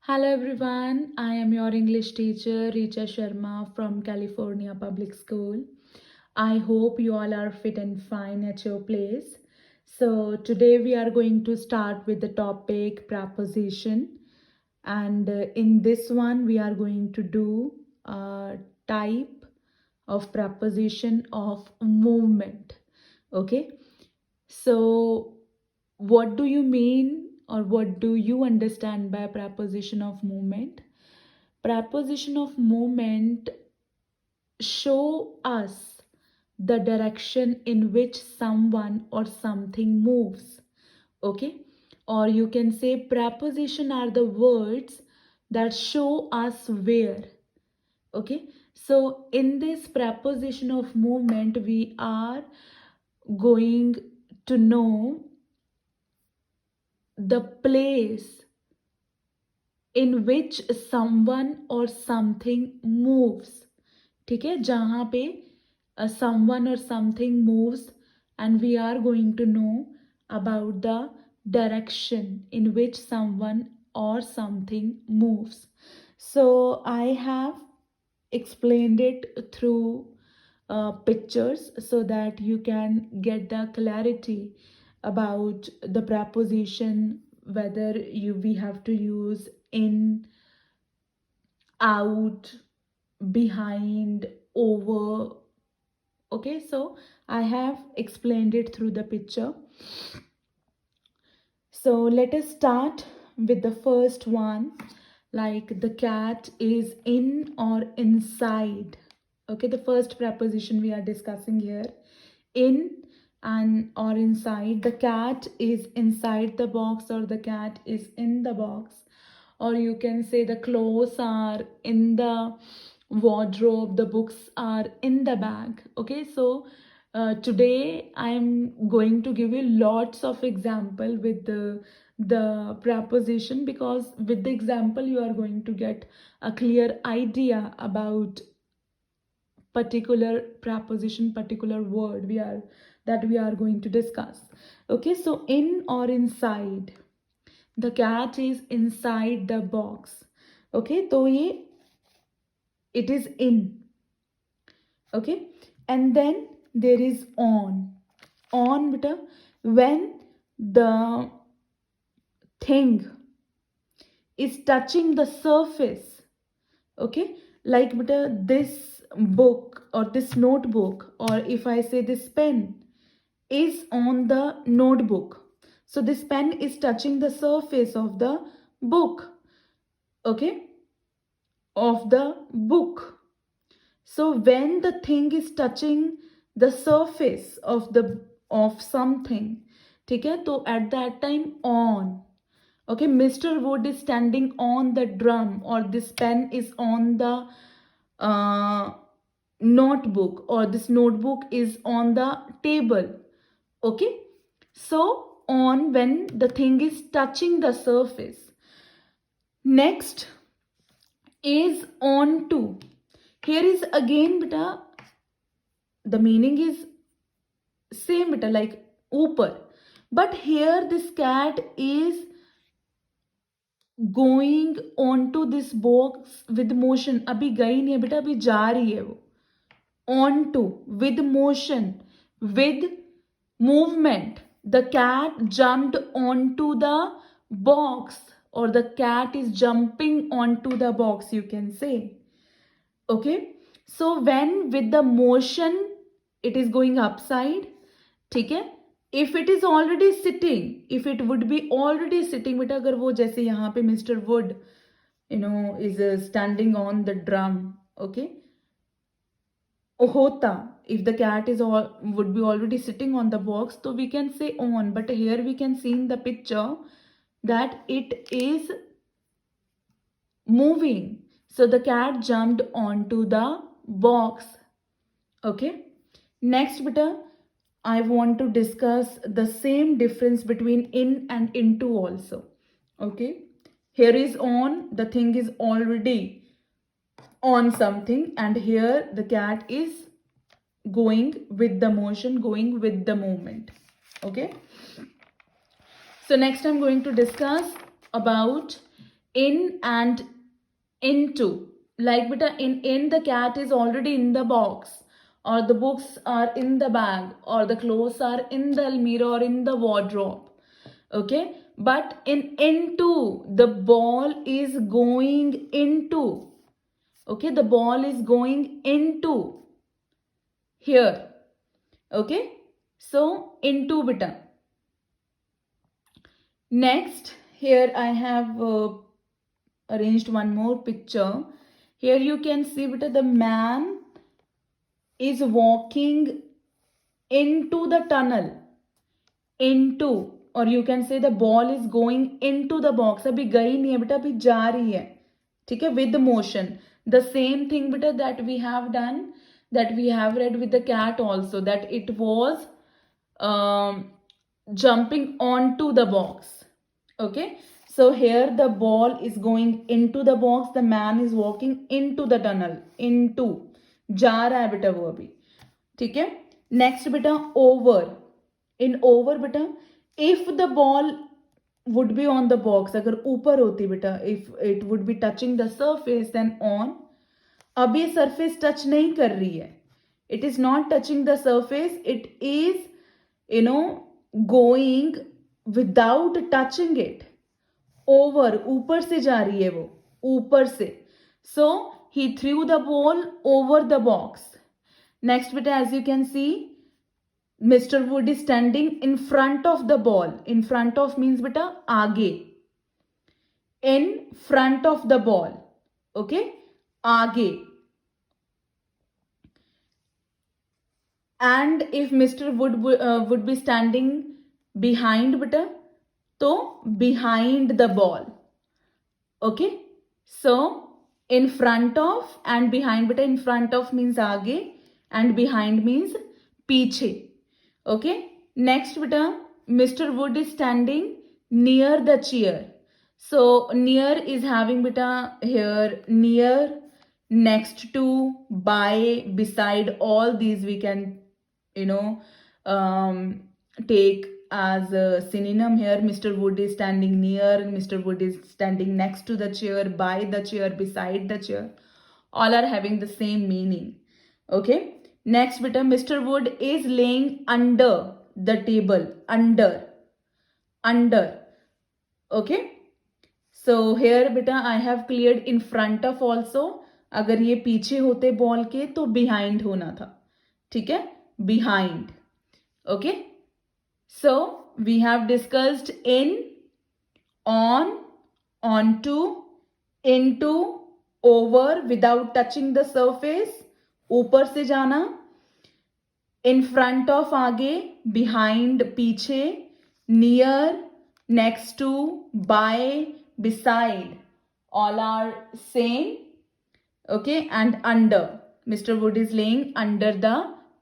Hello everyone, I am your English teacher Richa Sharma from California Public School. I hope you all are fit and fine at your place. So today we are going to start with the topic preposition, and in this one we are going to do a type of preposition of movement. Okay, so what do you mean or what do you understand by preposition of movement? Preposition of movement show us the direction in which someone or something moves. Okay, or you can say preposition are the words that show us where. Okay, so in this preposition of movement we are going to know the place in which someone or something moves. ठीक है, जहाँ पे someone or something moves, and we are going to know about the direction in which someone or something moves. So I have explained it through pictures so that you can get the clarity about the preposition, whether we have to use in, out, behind, over. Okay, so I have explained it through the picture. So let us start with the first one, like the cat is in or inside. Okay, the first preposition we are discussing here, in and or inside. The cat is inside the box or the cat is in the box, or you can say the clothes are in the wardrobe, the books are in the bag. Okay, so today I'm going to give you lots of example with the preposition, because with the example you are going to get a clear idea about particular preposition, particular word we are going to discuss. Okay, so in or inside. The cat is inside the box. Okay, तो ये it is in. Okay, and then there is on beta, when the thing is touching the surface. Okay, like beta, this book or this notebook, or if I say this pen is on the notebook, so this pen is touching the surface of the book. Okay, of the book. So when the thing is touching the surface of the of something, ठीक है, तो at that time on. Okay, Mr. Wood is standing on the drum, or this pen is on the uh, notebook, or this notebook is on the table. Okay, so on when the thing is touching the surface. Next is on to. Here is again beta, the meaning is same beta, like ऊपर, but here this cat is going onto this box with motion. अभी गई नहीं है बेटा, अभी जा रही है वो. Onto, with motion, with movement. The cat jumped onto the box, or the cat is jumping onto the box, you can say. Okay, so when with the motion it is going upside. ठीक है, if it is already sitting, if it would be already sitting बेटा, अगर वो जैसे यहाँ पे Mr. Wood is standing on the drum. Okay, होता, if the cat is all would be already sitting on the box, so we can say on, but here we can see in the picture that it is moving. So the cat jumped onto the box. Okay, next beta, I want to discuss the same difference between in and into also. Okay, here is on, the thing is already on something, and here the cat is going with the motion, going with the movement. Okay, so next I'm going to discuss about in and into. Like beta, in the cat is already in the box, or the books are in the bag, or the clothes are in the almirah or in the wardrobe. Okay, but in into, the ball is going into. Okay, the ball is going into here. Okay, so into beta. Next, here I have arranged one more picture. Here you can see beta, the man is walking into the tunnel. Into, or you can say the ball is going into the box. अभी गई नहीं है बेटा, अभी जा रही है. ठीक है, with motion. The same thing beta that we have done, that we have read with the cat also, that it was jumping onto the box. Okay, so here the ball is going into the box, the man is walking into the tunnel. Into, जा रहा है बेटा वो अभी. ठीक है, next बेटा over. In over बेटा, if the ball would be on the box, अगर ऊपर होती बेटा, if it would be touching the surface then on. अब ये सरफेस टच नहीं कर रही है, it is not touching the surface, it is going without touching it. Over, ऊपर से जा रही है वो, ऊपर से. So he through the ball over the box. Next beta, as you can see, Mr. Wood is standing in front of the ball. In front of means beta आगे. In front of the ball. Okay, आगे. And if Mr. Wood would be standing behind beta, तो behind the ball. Okay, so in front of and behind beta, in front of means आगे and behind means पीछे. Okay, next beta, Mr. Wood is standing near the chair. So near is having beta here near, next to, by, beside, all these we can take as a synonym here. Mr. Wood is standing near, Mr. Wood is standing next to the chair, by the chair, beside the chair, all are having the same meaning. Okay, next beta, Mr. Wood is laying under the table. Under. Okay, so here beta I have cleared in front of also. अगर ये पीछे होते ball के तो behind होना था. ठीक है, behind. Okay, so we have discussed in, on, onto, into, over without touching the surface, ऊपर से जाना, इन फ्रंट ऑफ आगे, बिहाइंड पीछे, near next to, by, beside, all are same. Okay, and under, mister wood is lying under the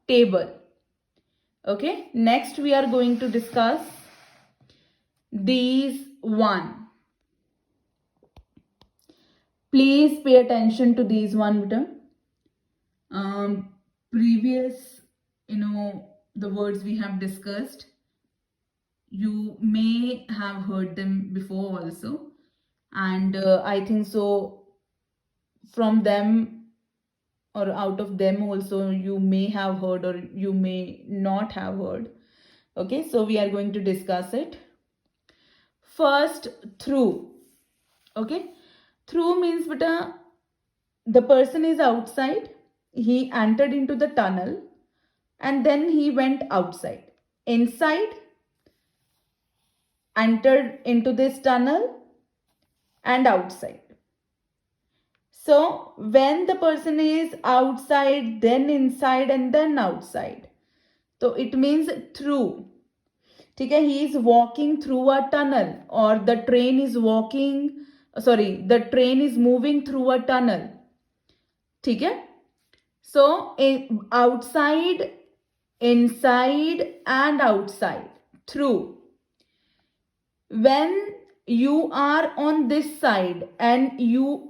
table. Okay, next we are going to discuss these one. Please pay attention to these one beta. Previous, the words we have discussed, you may have heard them before also, and I think so from them or out of them also you may have heard or you may not have heard. Okay, so we are going to discuss it. First, through. Okay, through means beta, the person is outside, he entered into the tunnel and then he went outside. Inside, entered into this tunnel, and outside. So when the person is outside, then inside, and then outside, so it means through. ठीक है, he is walking through a tunnel, or the train is the train is moving through a tunnel. ठीक है, so outside, inside, and outside, through. When you are on this side and you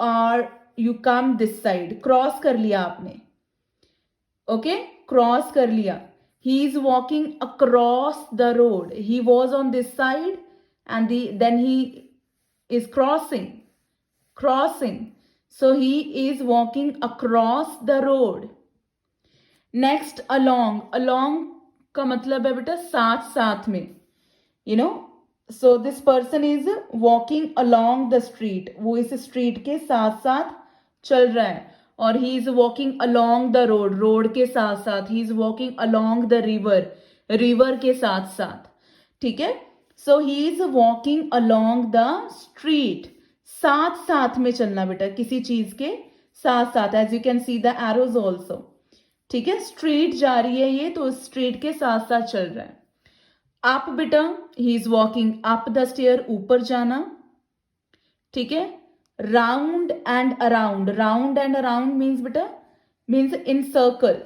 come this side, cross कर लिया आपने. Okay, cross कर लिया. He is walking across the road. He was on this side and then he is crossing. crossing. So he is walking across the road. Next, along. Along का मतलब है बेटा साथ साथ में, you know. So this person is walking along the street. वो इस street के साथ साथ चल रहा है. और he is walking along the road. road के साथ साथ. he is walking along the river. river के साथ साथ. ठीक है. So he is walking along the street. साथ साथ में चलना बेटा किसी चीज के साथ साथ. As you can see the arrows also. ठीक है. स्ट्रीट जा रही है ये, तो स्ट्रीट के साथ साथ चल रहा है. अप बेटा, he is walking up the stair, ऊपर जाना. ठीक है. Round and around. Round and around means बेटा मीन्स इन सर्कल.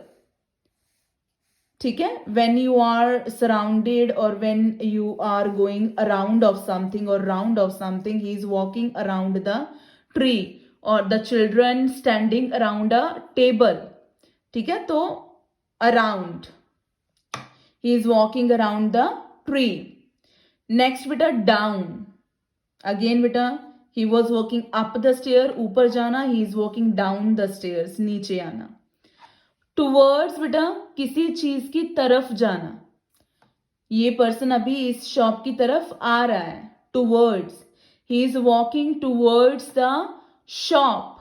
ठीक है. वेन यू आर सराउंडेड और when you are going around of something और round of something, he is walking around the tree और the children standing around a table. ठीक है. तो around, he is walking around the tree. Next बेटा down. Again बेटा he was walking up the stair, ऊपर जाना. He is walking down the stairs, नीचे आना. टूवर्ड्स बेटा किसी चीज की तरफ जाना. ये पर्सन अभी इस शॉप की तरफ आ रहा है. Towards, he is walking towards the shop.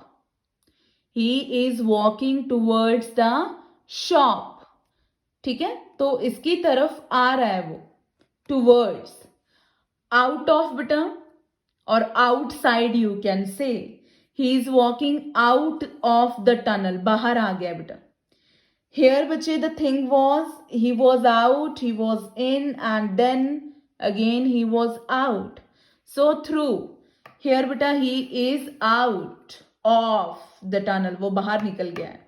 He is walking towards the shop. ठीक है. तो इसकी तरफ आ रहा है वो. Towards. Out of बेटा और outside you can say. He is walking out of the tunnel. बाहर आ गया बेटा. Here बच्चे the thing was, he was out, he was in and then again he was out. So through. Here बेटा he is out of the tunnel. वो बाहर निकल गया है.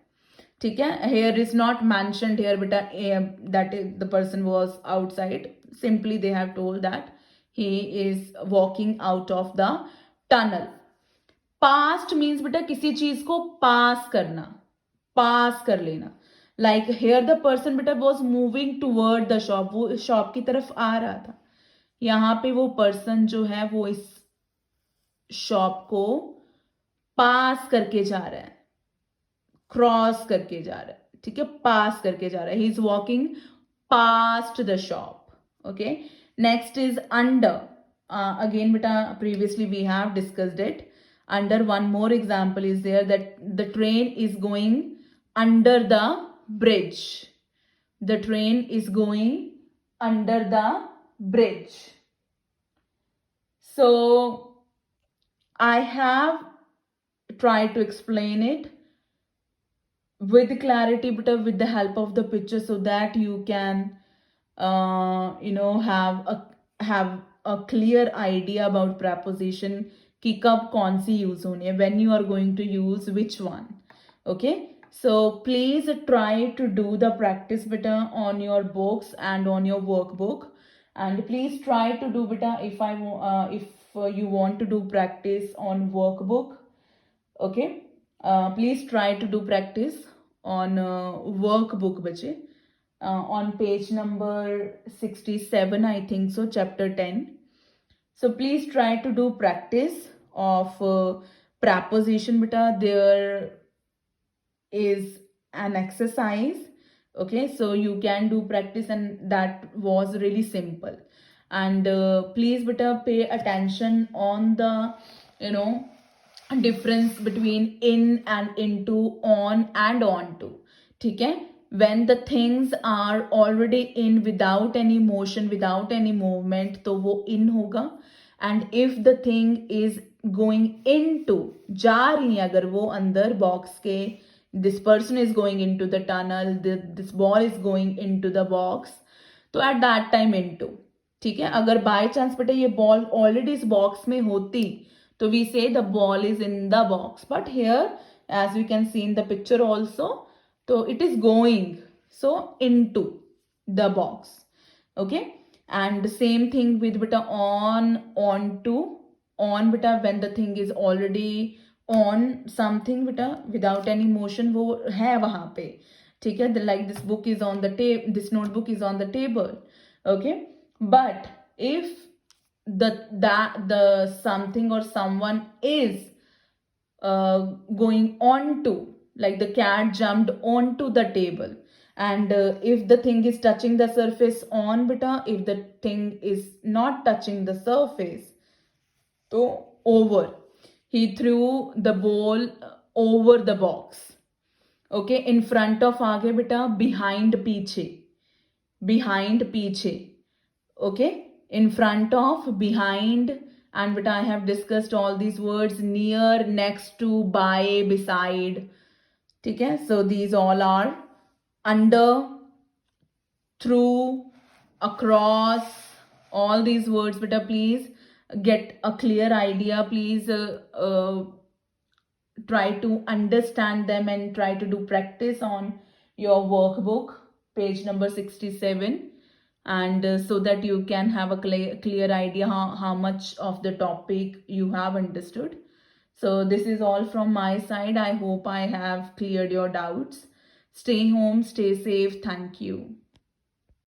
ठीक है. Here is not mentioned here बेटा that the person was outside. Simply they have told that he is walking out of the tunnel. Past means बेटा किसी चीज को पास करना, पास कर लेना. Like here the person बेटा was moving toward the shop. वो शॉप की तरफ आ रहा था. यहाँ पे वो पर्सन जो है वो इस शॉप को पास करके जा रहा है, क्रॉस करके जा रहा है. ठीक है. पास करके जा रहा है. He is walking past the shop. Okay. Next is under. Again बेटा previously we have discussed it. Under, one more example is there that the train is going under the bridge. The train is going under the bridge. So I have try to explain it with clarity but with the help of the picture so that you can have a clear idea about preposition कि कब कौन सी use होनी है, when you are going to use which one. Okay. So please try to do the practice beta on your books and on your workbook, and please try to do beta if you want to do practice on workbook. Okay. Please try to do practice on workbook bache on page number 67 I think so, chapter 10. So please try to do practice of preposition beta. There is an exercise. Okay. So you can do practice and that was really simple. And please beta pay attention on the difference between in and into, on and on to. ठीक है. When the things are already in without any motion, without any movement, तो वो in होगा. And if the thing is going into, जा रही है अगर वो अंदर बॉक्स के, this person is going into the tunnel, this ball is going into the box, तो at that time into. ठीक है. अगर बाय चांस बेटा ये बॉल ऑलरेडी इस बॉक्स में होती तो we say the ball is in the box, but here as we can see in the picture also, so it is going so into the box. Okay. And the same thing with beta on to. On beta when the thing is already on something beta without any motion, वो है वहां पे. ठीक है. Like this book is on the table, this notebook is on the table. Okay. But if the something or someone is going onto, like the cat jumped onto the table. And if the thing is touching the surface on, beta, if the thing is not touching the surface, so over. He threw the ball over the box. Okay, in front of आगे बेटा, behind पीछे, behind पीछे. Okay, in front of, behind, and beta I have discussed all these words: near, next to, by, beside. ठीक है, so these all are under, through, across, all these words beta. Please get a clear idea. Please try to understand them and try to do practice on your workbook, page number 67, and so that you can have a clear idea how much of the topic you have understood. So this is all from my side. I hope I have cleared your doubts. Stay home, stay safe. Thank you.